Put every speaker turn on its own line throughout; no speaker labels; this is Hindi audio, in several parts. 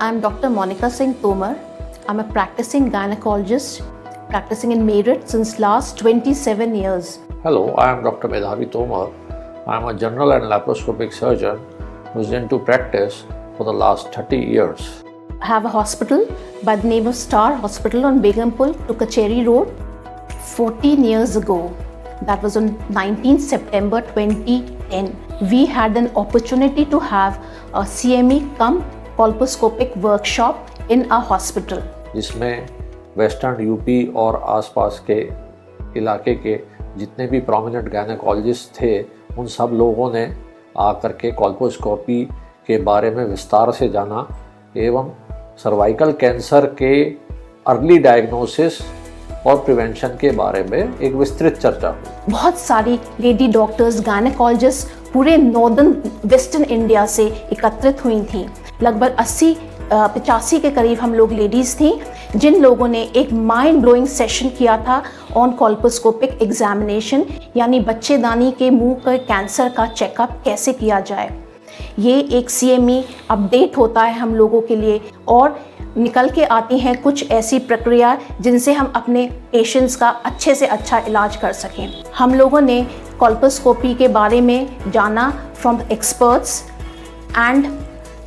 I'm Dr. Monica Singh Tomar. I'm a practicing gynecologist, practicing in Meerut since last 27 years.
Hello, I am Dr. Medhavi Tomar. I am a general and laparoscopic surgeon who is into practice for the last 30 years.
I have a hospital by the name of Star Hospital on Begumpur to Kacheri Road. 14 years ago, that was on 19 September 2010, we had an opportunity to have a CME cum colposcopic workshop in our hospital.
जिसमें वेस्टर्न यूपी और आसपास के इलाके के जितने भी प्रोमिनेंट गायनेकोलॉजिस्ट थे उन सब लोगों ने आकर के कॉल्पोस्कोपी के बारे में विस्तार से जाना एवं सर्वाइकल कैंसर के अर्ली डायग्नोसिस और प्रिवेंशन के बारे में एक विस्तृत चर्चा हुई।
बहुत सारी लेडी डॉक्टर्स गायनेकोलॉजिस्ट पूरे नॉर्दर्न वेस्टर्न इंडिया से एकत्रित हुई थीं। लगभग 85 के करीब हम लोग लेडीज़ थीं जिन लोगों ने एक माइंड ब्लोइंग सेशन किया था ऑन कॉल्पोस्कोपिक एग्जामिनेशन, यानी बच्चेदानी के मुंह के कैंसर का चेकअप कैसे किया जाए। ये एक CME अपडेट होता है हम लोगों के लिए और निकल के आती हैं कुछ ऐसी प्रक्रिया जिनसे हम अपने पेशेंट्स का अच्छे से अच्छा इलाज कर सकें। हम लोगों ने कॉल्पोस्कोपी के बारे में जाना फ्रॉम एक्सपर्ट्स एंड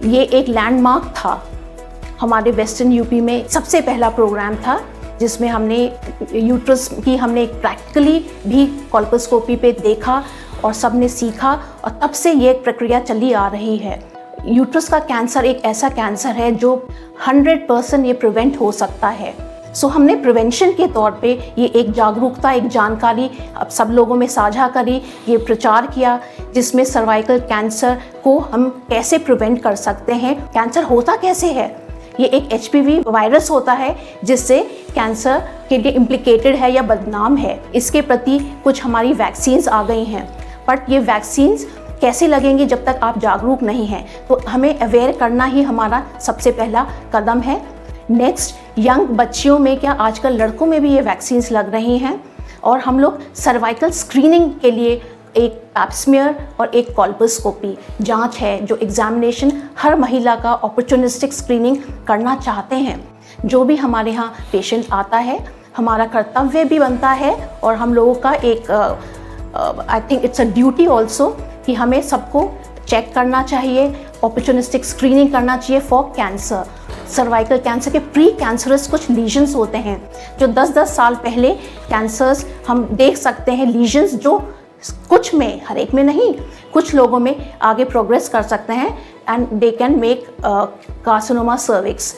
ये एक लैंडमार्क था। हमारे वेस्टर्न यूपी में सबसे पहला प्रोग्राम था जिसमें हमने यूट्रस की हमने प्रैक्टिकली भी कॉल्पोस्कोपी पे देखा और सब ने सीखा और तब से ये प्रक्रिया चली आ रही है। यूट्रस का कैंसर एक ऐसा कैंसर है जो 100% ये प्रिवेंट हो सकता है। सो हमने प्रिवेंशन के तौर पे ये एक जागरूकता, एक जानकारी अब सब लोगों में साझा करी, ये प्रचार किया जिसमें सर्वाइकल कैंसर को हम कैसे प्रिवेंट कर सकते हैं। कैंसर होता कैसे है? ये एक HPV वायरस होता है जिससे कैंसर के लिए इम्प्लिकेटेड है या बदनाम है। इसके प्रति कुछ हमारी वैक्सीन्स आ गई हैं, बट ये वैक्सीन्स कैसे लगेंगी जब तक आप जागरूक नहीं हैं। तो हमें अवेयर करना ही हमारा सबसे पहला कदम है। नेक्स्ट, यंग बच्चियों में क्या आजकल लड़कों में भी ये वैक्सीन्स लग रही हैं और हम लोग सर्वाइकल स्क्रीनिंग के लिए एक पैप्समियर और एक कॉल्पोस्कोपी जांच है जो एग्जामिनेशन हर महिला का अपॉर्चुनिस्टिक स्क्रीनिंग करना चाहते हैं। जो भी हमारे यहाँ पेशेंट आता है हमारा कर्तव्य भी बनता है और हम लोगों का एक I think it's a duty also कि हमें सबको चेक करना चाहिए, अपॉर्चुनिस्टिक स्क्रीनिंग करना चाहिए फॉर कैंसर। सर्वाइकल कैंसर के प्री कैंसरस कुछ लीजन्स होते हैं जो 10-10 साल पहले कैंसर्स हम देख सकते हैं, लीजन्स जो कुछ में, हर एक में नहीं, कुछ लोगों में आगे प्रोग्रेस कर सकते हैं and they can make carcinoma cervix.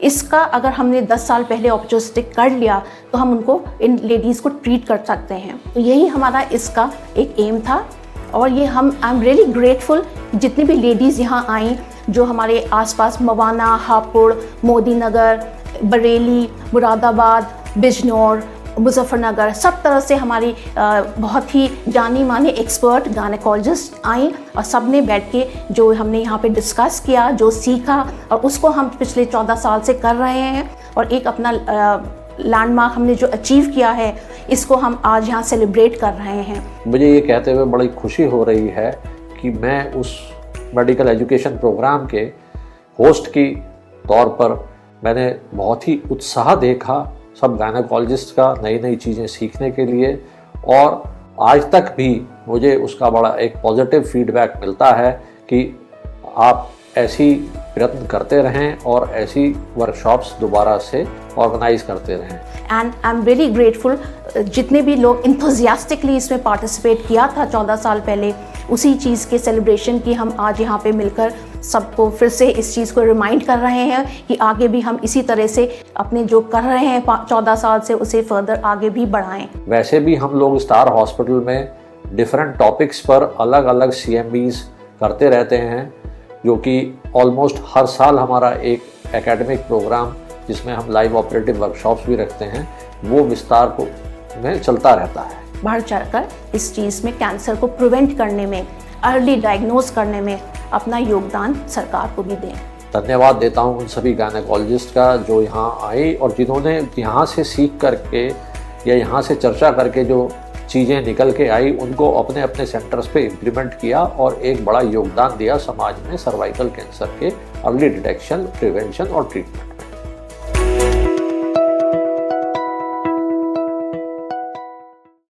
इसका अगर हमने 10 साल पहले ऑपरेशन कर लिया तो हम उनको, इन लेडीज़ को ट्रीट कर सकते हैं। तो यही हमारा इसका एक एम था और ये आई एम रियली ग्रेटफुल जितनी भी लेडीज़ यहाँ आई जो हमारे आसपास मवाना, हापुड़, मोदी नगर, बरेली, मुरादाबाद, बिजनौर, मुजफ्फरनगर, सब तरह से हमारी बहुत ही जानी मानी एक्सपर्ट गायनेकोलॉजिस्ट आई और सब ने बैठ के जो हमने यहाँ पे डिस्कस किया, जो सीखा और उसको हम पिछले 14 साल से कर रहे हैं और एक अपना लैंडमार्क हमने जो अचीव किया है इसको हम आज यहाँ सेलिब्रेट कर रहे हैं।
मुझे ये कहते हुए बड़ी खुशी हो रही है कि मैं उस मेडिकल एजुकेशन प्रोग्राम के होस्ट की तौर पर मैंने बहुत ही उत्साह देखा सब गायनेकोलॉजिस्ट का नई चीज़ें सीखने के लिए और आज तक भी मुझे उसका बड़ा एक पॉजिटिव फीडबैक मिलता है कि आप ऐसी प्रयत्न करते रहें और ऐसी वर्कशॉप्स दोबारा से ऑर्गेनाइज करते रहें।
And I am really grateful जितने भी लोग इंथुजियास्टिकली इसमें पार्टिसिपेट किया था 14 साल पहले, उसी चीज़ के सेलिब्रेशन की हम आज यहाँ पे मिलकर सबको फिर से इस चीज़ को रिमाइंड कर रहे हैं कि आगे भी हम इसी तरह से अपने जो कर रहे हैं 14 साल से उसे फर्दर आगे भी बढ़ाएं।
वैसे भी हम लोग स्टार हॉस्पिटल में डिफरेंट टॉपिक्स पर अलग अलग CMEs करते रहते हैं जो कि ऑलमोस्ट हर साल हमारा एक एकेडमिक प्रोग्राम जिसमें हम लाइव ऑपरेटिव वर्कशॉप्स भी रखते हैं वो विस्तार को में चलता रहता है।
बढ़ चढ़कर इस चीज़ में कैंसर को प्रिवेंट करने में, अर्ली डायग्नोज करने में अपना योगदान सरकार को भी दें।
धन्यवाद देता हूं उन सभी गायनेकोलॉजिस्ट का जो यहाँ आए और जिन्होंने यहाँ से सीख करके या यहाँ से चर्चा करके जो चीज़ें निकल के आई उनको अपने अपने सेंटर्स पे इम्प्लीमेंट किया और एक बड़ा योगदान दिया समाज में सर्वाइकल कैंसर के अर्ली डिटेक्शन, प्रिवेंशन और ट्रीटमेंट।